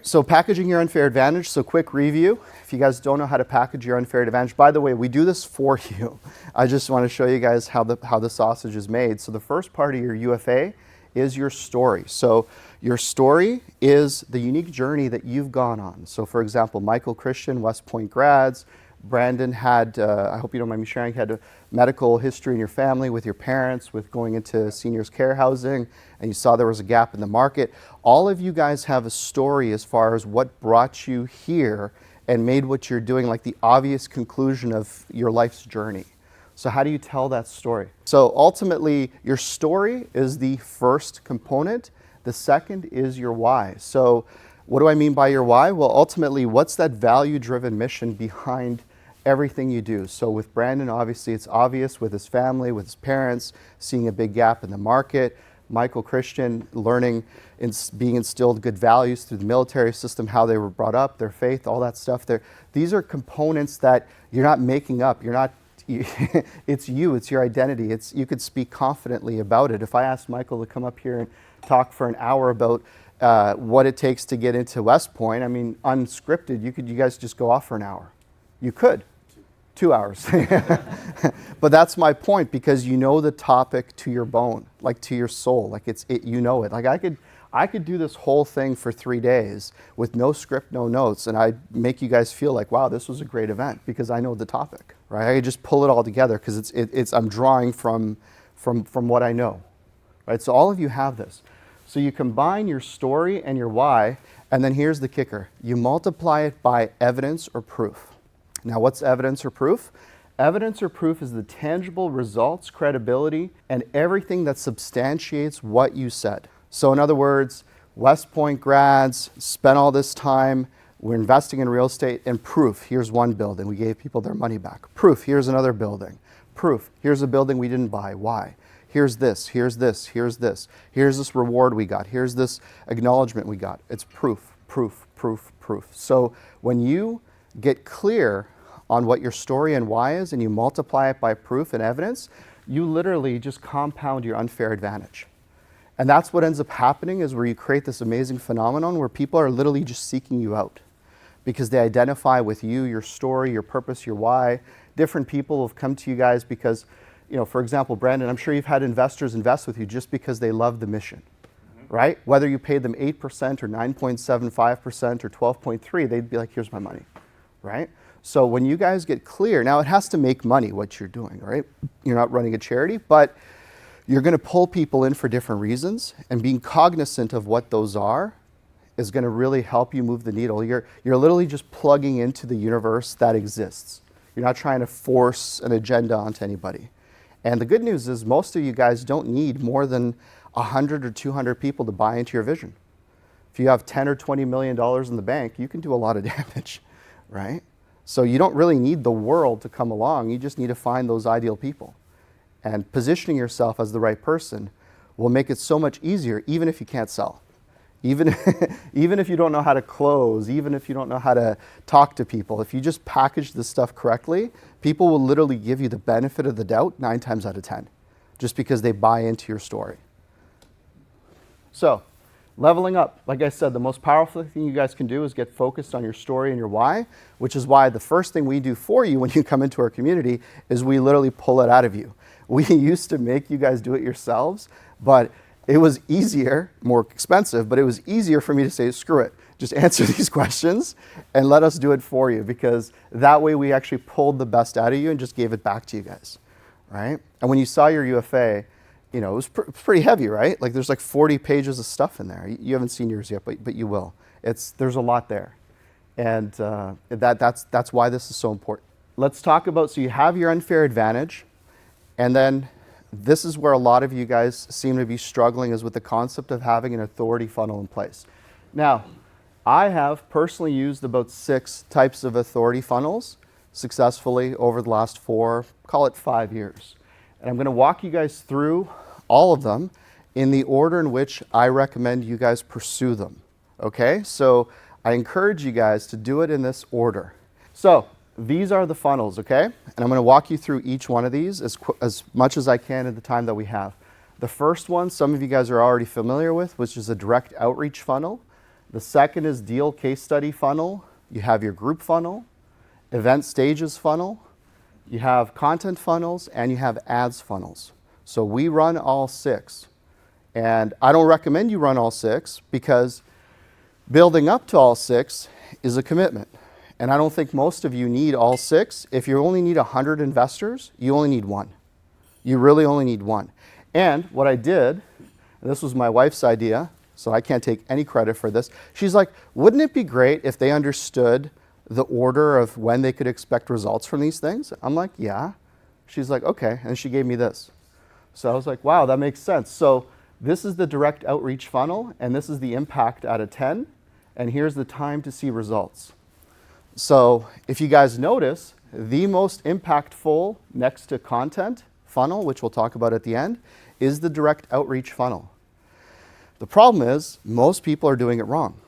So packaging your unfair advantage. So quick review. If you guys don't know how to package your unfair advantage, by the way, we do this for you. I just want to show you guys how the sausage is made. So the first part of your UFA is your story. So your story is the unique journey that you've gone on. So for example, Michael Christian, West Point grads. Brandon had, I hope you don't mind me sharing, had a medical history in your family with your parents, with going into seniors care housing, and you saw there was a gap in the market. All of you guys have a story as far as what brought you here and made what you're doing like the obvious conclusion of your life's journey. So how do you tell that story? So ultimately, your story is the first component. The second is your why. So what do I mean by your why? Well, ultimately, what's that value-driven mission behind everything you do? So with Brandon, obviously, it's obvious with his family, with his parents, seeing a big gap in the market. Michael Christian, learning and being instilled good values through the military system, how they were brought up, their faith, all that stuff. These are components that you're not making up. You're not. It's you. It's your identity. You could speak confidently about it. If I asked Michael to come up here and talk for an hour about what it takes to get into West Point, I mean, unscripted, you guys just go off for an hour. You could. 2 hours. But that's my point, because you know the topic to your bone, like to your soul, like you know it. Like I could do this whole thing for 3 days with no script, no notes, and I'd make you guys feel like, wow, this was a great event because I know the topic, right? I could just pull it all together because I'm drawing from what I know, right? So all of you have this. So you combine your story and your why, and then here's the kicker. You multiply it by evidence or proof. Now, what's evidence or proof? Evidence or proof is the tangible results, credibility, and everything that substantiates what you said. So in other words, West Point grads spent all this time, we're investing in real estate, and proof, here's one building, we gave people their money back. Proof, here's another building. Proof, here's a building we didn't buy, why? Here's this, here's this, here's this. Here's this reward we got, here's this acknowledgement we got. It's proof, proof, proof, proof. So when you get clear on what your story and why is, and you multiply it by proof and evidence, you literally just compound your unfair advantage. And that's what ends up happening, is where you create this amazing phenomenon where people are literally just seeking you out because they identify with you, your story, your purpose, your why. Different people have come to you guys because, for example, Brandon, I'm sure you've had investors invest with you just because they love the mission. Right? Whether you paid them 8% or 9.75% or 12.3%, they'd be like, here's my money, right? So when you guys get clear, now it has to make money what you're doing, right? You're not running a charity, but you're going to pull people in for different reasons, and being cognizant of what those are is going to really help you move the needle. You're literally just plugging into the universe that exists. You're not trying to force an agenda onto anybody. And the good news is most of you guys don't need more than 100 or 200 people to buy into your vision. If you have 10 or 20 million dollars in the bank, you can do a lot of damage, right? So you don't really need the world to come along. You just need to find those ideal people. And positioning yourself as the right person will make it so much easier, even if you can't sell. Even if you don't know how to close, even if you don't know how to talk to people, if you just package this stuff correctly, people will literally give you the benefit of the doubt 9 times out of 10, just because they buy into your story. So, leveling up, like I said, the most powerful thing you guys can do is get focused on your story and your why, which is why the first thing we do for you when you come into our community is we literally pull it out of you. We used to make you guys do it yourselves, but it was easier, more expensive, but it was easier for me to say, screw it, just answer these questions and let us do it for you, because that way we actually pulled the best out of you and just gave it back to you guys, right? And when you saw your UFA, it was pretty heavy, right? Like there's like 40 pages of stuff in there. You haven't seen yours yet, but you will. There's a lot there. And that's why this is so important. Let's talk about, so you have your unfair advantage, and then this is where a lot of you guys seem to be struggling, is with the concept of having an authority funnel in place. Now, I have personally used about 6 types of authority funnels successfully over the last 4, call it 5 years. And I'm going to walk you guys through all of them in the order in which I recommend you guys pursue them. Okay? So I encourage you guys to do it in this order. So these are the funnels, okay? And I'm going to walk you through each one of these as much as I can in the time that we have. The first one, some of you guys are already familiar with, which is a direct outreach funnel. The second is deal case study funnel. You have your group funnel, event stages funnel, you have content funnels, and you have ads funnels. So we run all 6. And I don't recommend you run all 6 because building up to all 6 is a commitment. And I don't think most of you need all 6. If you only need 100 investors, you only need 1. You really only need 1. And what I did, and this was my wife's idea, so I can't take any credit for this. She's like, wouldn't it be great if they understood the order of when they could expect results from these things? I'm like, yeah. She's like, okay. And she gave me this. So I was like, wow, that makes sense. So this is the direct outreach funnel, and this is the impact out of 10. And here's the time to see results. So if you guys notice, the most impactful next to content funnel, which we'll talk about at the end, is the direct outreach funnel. The problem is most people are doing it wrong.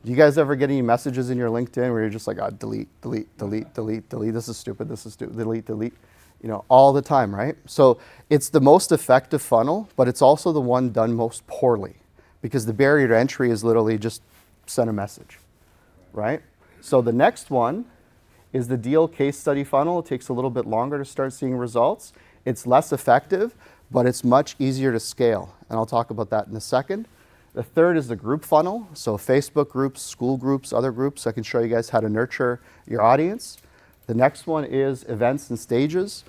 Do you guys ever get any messages in your LinkedIn where you're just like, oh, delete, delete, delete, delete, delete, this is stupid, delete, delete, all the time, right? So it's the most effective funnel, but it's also the one done most poorly because the barrier to entry is literally just send a message, right? So the next one is the deal case study funnel. It takes a little bit longer to start seeing results. It's less effective, but it's much easier to scale. And I'll talk about that in a second. The third is the group funnel. So Facebook groups, school groups, other groups. I can show you guys how to nurture your audience. The next one is events and stages.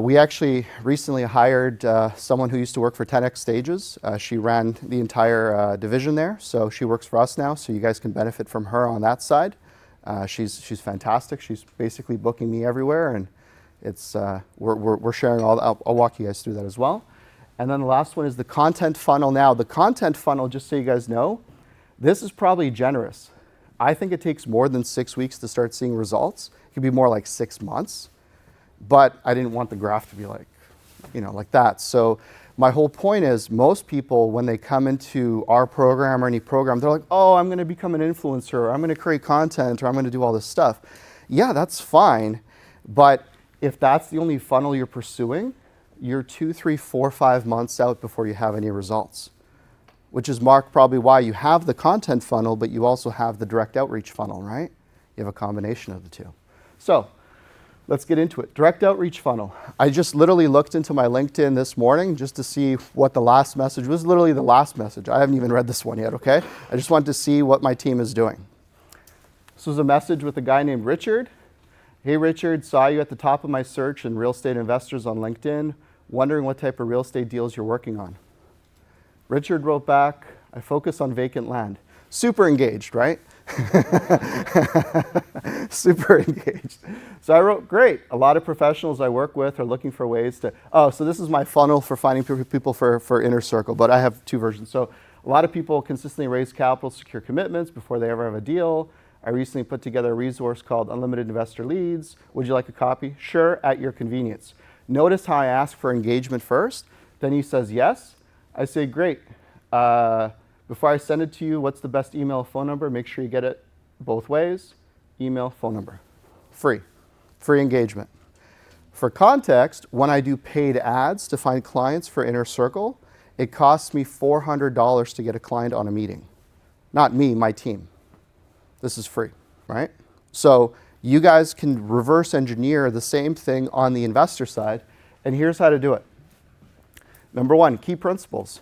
We actually recently hired someone who used to work for 10X Stages. She ran the entire division there. So she works for us now. So you guys can benefit from her on that side. She's fantastic. She's basically booking me everywhere. And it's we're sharing all. I'll walk you guys through that as well. And then the last one is the content funnel. Now, the content funnel, just so you guys know, this is probably generous. I think it takes more than 6 weeks to start seeing results. It could be more like 6 months. But I didn't want the graph to be like, like that. So my whole point is most people, when they come into our program or any program, they're like, oh, I'm going to become an influencer, or I'm going to create content, or I'm going to do all this stuff. Yeah, that's fine. But if that's the only funnel you're pursuing, you're 2, 3, 4, 5 months out before you have any results, which is Mark probably why you have the content funnel, but you also have the direct outreach funnel, right? You have a combination of the two. So let's get into it. Direct outreach funnel. I just literally looked into my LinkedIn this morning just to see what the last message was. Literally the last message. I haven't even read this one yet, okay? I just wanted to see what my team is doing. This was a message with a guy named Richard. Hey Richard, saw you at the top of my search in real estate investors on LinkedIn. Wondering what type of real estate deals you're working on. Richard wrote back, I focus on vacant land. Super engaged, right? Super engaged. So I wrote, great. A lot of professionals I work with are looking for ways to, so this is my funnel for finding people for Inner Circle, but I have 2 versions. So a lot of people consistently raise capital, secure commitments before they ever have a deal. I recently put together a resource called Unlimited Investor Leads. Would you like a copy? Sure, at your convenience. Notice how I ask for engagement first. Then he says yes. I say, great. Before I send it to you, what's the best email, phone number? Make sure you get it both ways. Email, phone number. Free. Free engagement. For context, when I do paid ads to find clients for Inner Circle, it costs me $400 to get a client on a meeting. Not me, my team. This is free, right? So you guys can reverse engineer the same thing on the investor side, and here's how to do it. Number 1, key principles.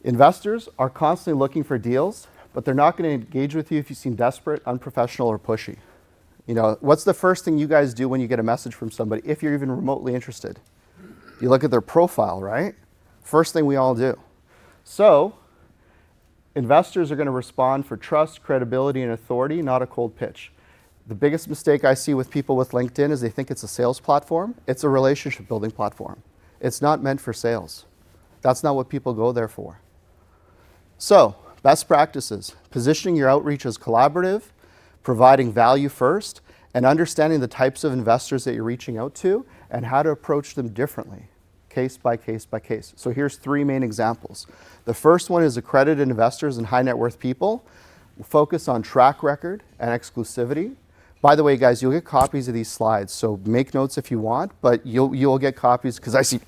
Investors are constantly looking for deals, but they're not going to engage with you if you seem desperate, unprofessional, or pushy. What's the first thing you guys do when you get a message from somebody, if you're even remotely interested? You look at their profile, right? First thing we all do. So investors are going to respond for trust, credibility, and authority, not a cold pitch. The biggest mistake I see with people with LinkedIn is they think it's a sales platform. It's a relationship building platform. It's not meant for sales. That's not what people go there for. So, best practices. Positioning your outreach as collaborative, providing value first, and understanding the types of investors that you're reaching out to and how to approach them differently, case by case by case. So here's 3 main examples. The first one is accredited investors and high net worth people. We'll focus on track record and exclusivity. By the way, guys, you'll get copies of these slides, so make notes if you want, but you'll get copies because I see,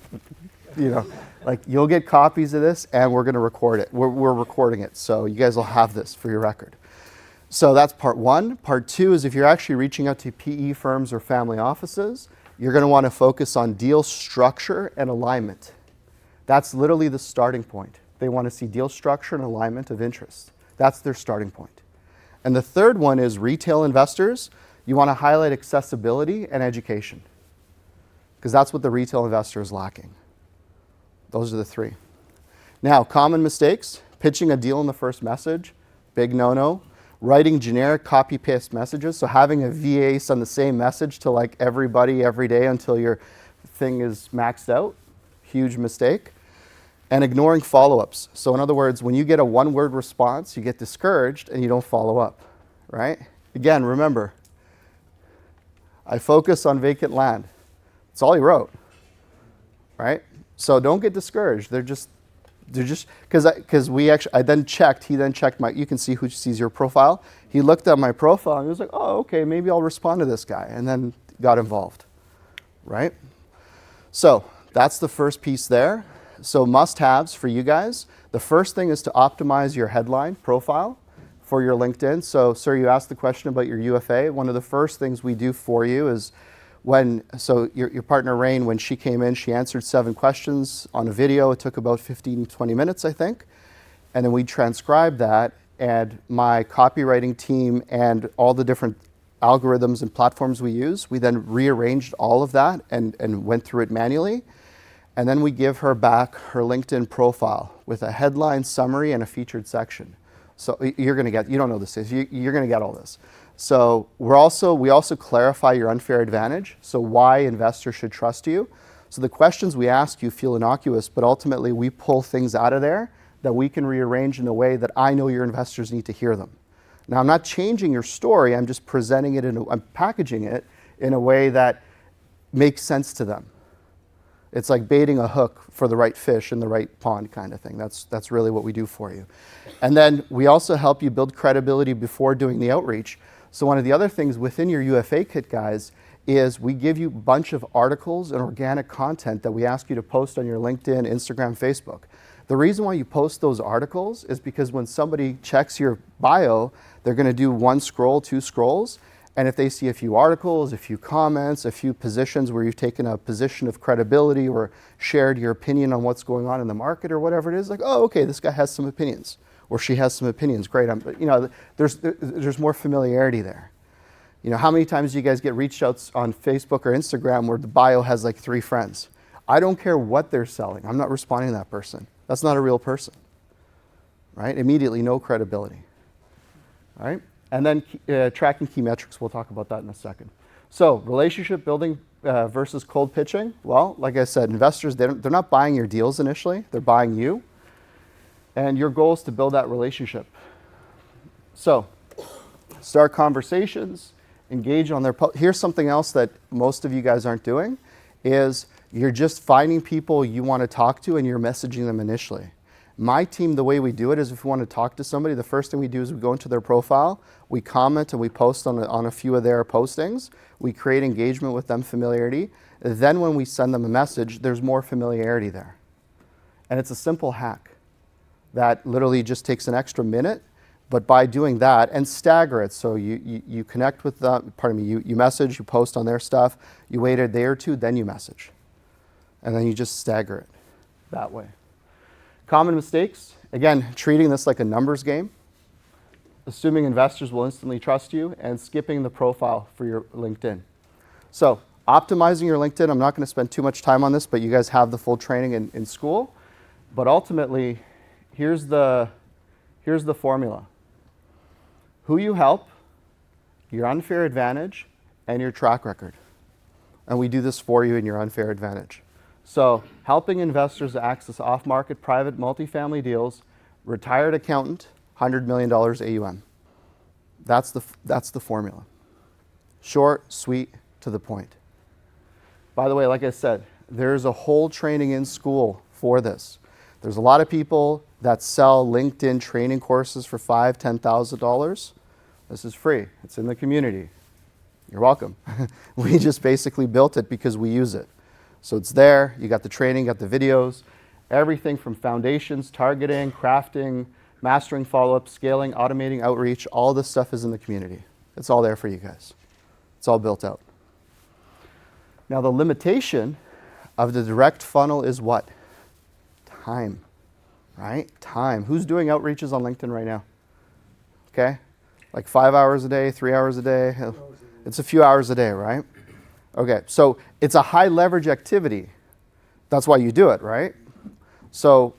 Like, you'll get copies of this, and we're going to record it. We're recording it, so you guys will have this for your record. So that's part one. Part two is if you're actually reaching out to PE firms or family offices, you're going to want to focus on deal structure and alignment. That's literally the starting point. They want to see deal structure and alignment of interest. That's their starting point. And the third one is retail investors. You want to highlight accessibility and education, because that's what the retail investor is lacking. Those are the three. Now, common mistakes: pitching a deal in the first message, big no-no. Writing generic copy-paste messages, so having a VA send the same message to like everybody every day until your thing is maxed out, huge mistake. And ignoring follow-ups. So in other words, when you get a one-word response, you get discouraged and you don't follow up, right? Again, remember, I focus on vacant land. That's all he wrote, right? So don't get discouraged. They're just because I then checked. He then checked my. You can see who sees your profile. He looked at my profile and he was like, "Oh, okay, maybe I'll respond to this guy," and then got involved, right? So that's the first piece there. So must-haves for you guys. The first thing is to optimize your headline profile for your LinkedIn. So, sir, you asked the question about your UFA. One of the first things we do for you is your partner Rain, when she came in, she answered 7 questions on a video. It took about 15, 20 minutes, I think. And then we transcribed that, and my copywriting team and all the different algorithms and platforms we use, we then rearranged all of that and went through it manually. And then we give her back her LinkedIn profile with a headline, summary, and a featured section. So you're going to get, you don't know this, you're going to get all this. So we also clarify your unfair advantage, so why investors should trust you. So the questions we ask you feel innocuous, but ultimately we pull things out of there that we can rearrange in a way that I know your investors need to hear them. Now, I'm not changing your story, I'm just presenting it, I'm packaging it in a way that makes sense to them. It's like baiting a hook for the right fish in the right pond kind of thing. That's really what we do for you. And then we also help you build credibility before doing the outreach. So one of the other things within your UFA kit, guys, is we give you a bunch of articles and organic content that we ask you to post on your LinkedIn, Instagram, Facebook. The reason why you post those articles is because when somebody checks your bio, they're going to do 1 scroll, 2 scrolls, and if they see a few articles, a few comments, a few positions where you've taken a position of credibility or shared your opinion on what's going on in the market or whatever it is, like, oh, okay, this guy has some opinions, or she has some opinions, great. There's more familiarity there. You know, how many times do you guys get reached out on Facebook or Instagram where the bio has like 3 friends? I don't care what they're selling. I'm not responding to that person. That's not a real person, right? Immediately, no credibility, all right? And then tracking key metrics, we'll talk about that in a second. So relationship building versus cold pitching. Well, like I said, investors, they're not buying your deals initially, they're buying you. And your goal is to build that relationship. So start conversations, engage on their, here's something else that most of you guys aren't doing, is you're just finding people you want to talk to and you're messaging them initially. My team, the way we do it is if we want to talk to somebody, the first thing we do is we go into their profile, we comment and we post on a few of their postings, we create engagement with them, familiarity. Then when we send them a message, there's more familiarity there. And it's a simple hack that literally just takes an extra minute, but by doing that, and stagger it, so you connect with them, you message, you post on their stuff, you wait a day or 2, then you message. And then you just stagger it that way. Common mistakes, again, treating this like a numbers game, assuming investors will instantly trust you, and skipping the profile for your LinkedIn. So optimizing your LinkedIn, I'm not going to spend too much time on this, but you guys have the full training in school. But ultimately, here's the formula. Who you help, your unfair advantage, and your track record. And we do this for you in your unfair advantage. So helping investors access off-market private multifamily deals, retired accountant, $100 million AUM. That's the formula. Short, sweet, to the point. By the way, like I said, there's a whole training in school for this. There's a lot of people that sell LinkedIn training courses for $5,000, $10,000. This is free. It's in the community. You're welcome. We just basically built it because we use it. So it's there, you got the training, got the videos, Everything from foundations, targeting, crafting, mastering follow-up, scaling, automating, outreach, all this stuff is in the community. It's all there for you guys. It's all built out. Now the limitation of the direct funnel is what? Time, right? Time. Who's doing outreaches on LinkedIn right now? Okay, like 5 hours a day, 3 hours a day? It's a few hours a day, right? Okay, so it's a high leverage activity. That's why you do it, right? So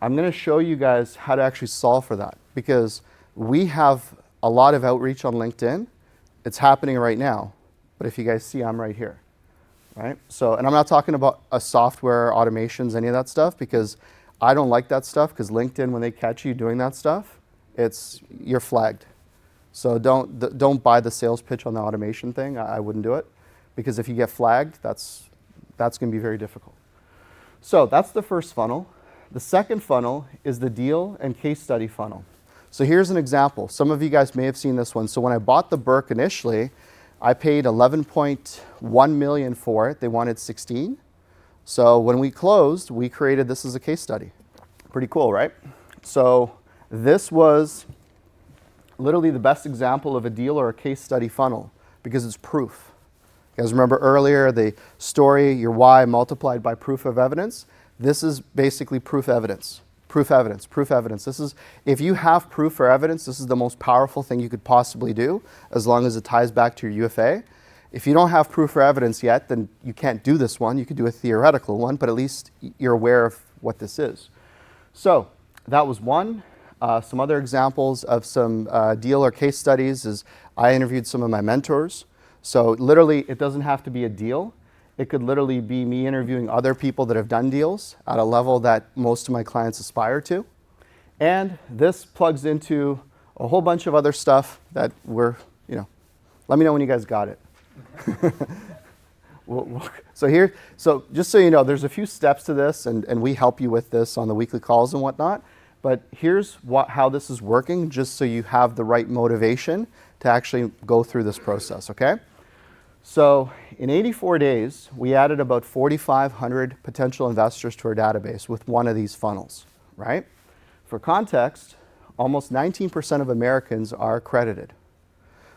I'm going to show you guys how to actually solve for that, because we have a lot of outreach on LinkedIn. It's happening right now, but if you guys see, I'm right here, right? So, and I'm not talking about a software, automations, any of that stuff, because I don't like that stuff, because LinkedIn, when they catch you doing that stuff, you're flagged. So don't buy the sales pitch on the automation thing. I wouldn't do it, because if you get flagged, that's going to be very difficult. So that's the first funnel. The second funnel is the deal and case study funnel. So here's an example. Some of you guys may have seen this one. So when I bought the Burke initially, I paid 11.1 million for it. They wanted 16. So when we closed, we created this as a case study. Pretty cool, right? So this was literally the best example of a deal or a case study funnel, because it's proof. You guys remember earlier the story, your why multiplied by proof of evidence? This is basically proof evidence. Proof evidence, proof evidence. This is, if you have proof or evidence, this is the most powerful thing you could possibly do, as long as it ties back to your UFA. If you don't have proof or evidence yet, then you can't do this one. You could do a theoretical one, but at least you're aware of what this is. So that was one. Some other examples of some deal or case studies is I interviewed some of my mentors. So literally, it doesn't have to be a deal. It could literally be me interviewing other people that have done deals at a level that most of my clients aspire to. And this plugs into a whole bunch of other stuff that let me know when you guys got it. So just so you know, there's a few steps to this, and we help you with this on the weekly calls and whatnot. But here's how this is working, just so you have the right motivation to actually go through this process, okay? So in 84 days, we added about 4,500 potential investors to our database with one of these funnels, right? For context, almost 19% of Americans are accredited.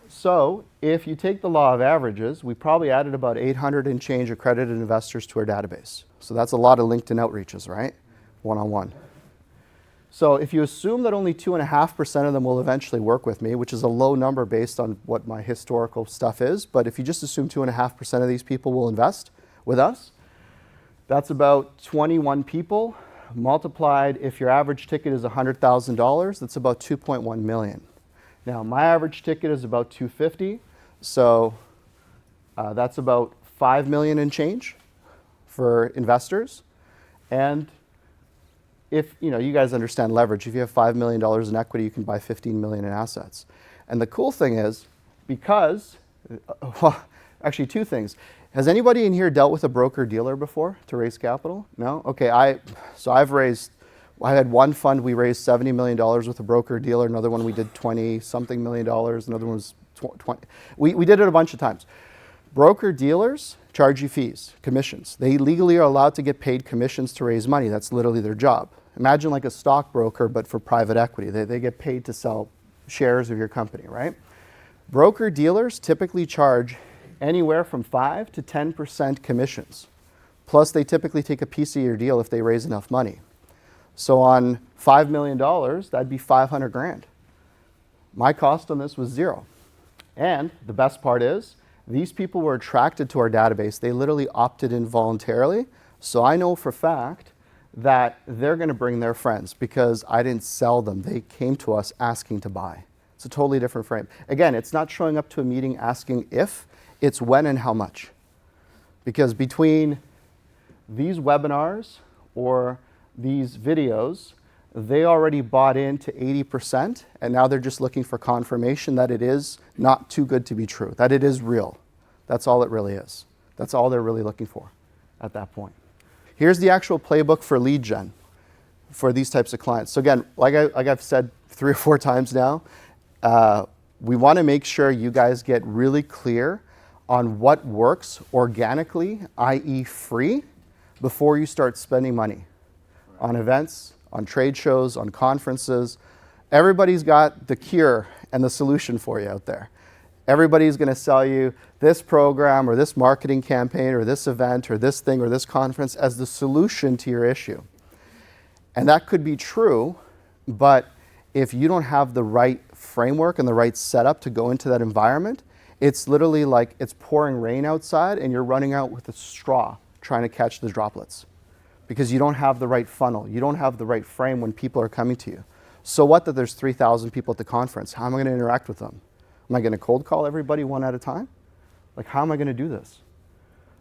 So if you take the law of averages, we probably added about 800 and change accredited investors to our database. So that's a lot of LinkedIn outreaches, right? One-on-one. So if you assume that only 2.5% of them will eventually work with me, which is a low number based on what my historical stuff is, but if you just assume 2.5% of these people will invest with us, that's about 21 people multiplied. If your average ticket is $100,000, that's about 2.1 million. Now my average ticket is about 250, so that's about 5 million and change for investors. And if you guys understand leverage, if you have $5 million in equity, you can buy 15 million in assets. And the cool thing is, because, well, actually two things. Has anybody in here dealt with a broker dealer before to raise capital? No? Okay, I had one fund, we raised $70 million with a broker dealer. Another one we did 20 something million dollars. Another one was 20. We did it a bunch of times. Broker dealers charge you fees, commissions. They legally are allowed to get paid commissions to raise money. That's literally their job. Imagine like a stockbroker, but for private equity. They get paid to sell shares of your company, right? Broker dealers typically charge anywhere from 5 to 10% commissions. Plus, they typically take a piece of your deal if they raise enough money. So on $5 million, that'd be 500 grand. My cost on this was 0. And the best part is, these people were attracted to our database. They literally opted in voluntarily. So I know for a fact that they're going to bring their friends, because I didn't sell them. They came to us asking to buy. It's a totally different frame. Again, it's not showing up to a meeting asking if, it's when and how much. Because between these webinars or these videos, they already bought into 80%, and now they're just looking for confirmation that it is not too good to be true, that it is real. That's all it really is. That's all they're really looking for at that point. Here's the actual playbook for lead gen for these types of clients. So again, like I've said 3 or 4 times now, we want to make sure you guys get really clear on what works organically, i.e. free, before you start spending money. on events, on trade shows, on conferences. Everybody's got the cure and the solution for you out there. Everybody's going to sell you this program or this marketing campaign or this event or this thing or this conference as the solution to your issue. And that could be true, but if you don't have the right framework and the right setup to go into that environment, it's literally like it's pouring rain outside and you're running out with a straw trying to catch the droplets because you don't have the right funnel. You don't have the right frame when people are coming to you. So what that there's 3,000 people at the conference? How am I going to interact with them? Am I going to cold call everybody one at a time? Like, how am I going to do this?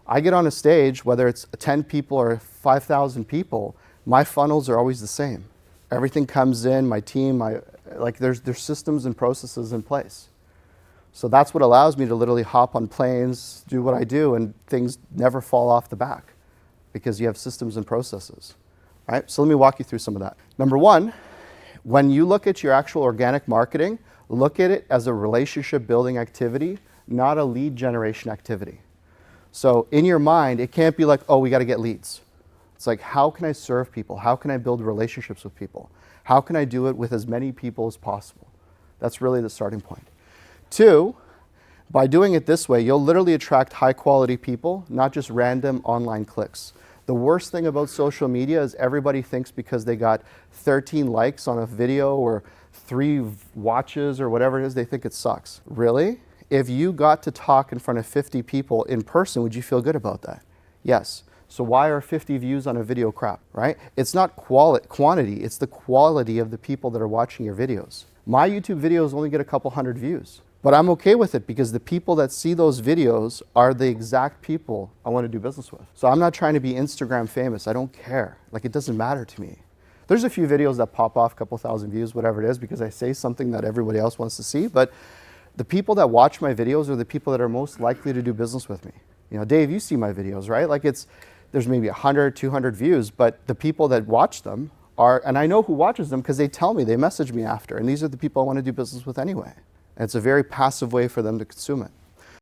I get on a stage, whether it's 10 people or 5,000 people, my funnels are always the same. Everything comes in, my team, there's systems and processes in place. So that's what allows me to literally hop on planes, do what I do, and things never fall off the back because you have systems and processes, right? So let me walk you through some of that. Number one, when you look at your actual organic marketing, look at it as a relationship building activity, not a lead generation activity. So in your mind, it can't be like, oh, we got to get leads. It's like, how can I serve people? How can I build relationships with people? How can I do it with as many people as possible? That's really the starting point. Two, by doing it this way, you'll literally attract high quality people, not just random online clicks. The worst thing about social media is everybody thinks because they got 13 likes on a video or 3 watches or whatever it is, they think it sucks. Really? If you got to talk in front of 50 people in person, would you feel good about that? Yes. So why are 50 views on a video crap, right? It's not quantity, it's the quality of the people that are watching your videos. My YouTube videos only get a couple hundred views, but I'm okay with it because the people that see those videos are the exact people I want to do business with. So I'm not trying to be Instagram famous. I don't care. Like, it doesn't matter to me. There's a few videos that pop off, a couple thousand views, whatever it is, because I say something that everybody else wants to see, but the people that watch my videos are the people that are most likely to do business with me. You know, Dave, you see my videos, right? Like, there's maybe 100, 200 views, but the people that watch them are, and I know who watches them because they tell me, they message me after, and these are the people I want to do business with anyway. And it's a very passive way for them to consume it.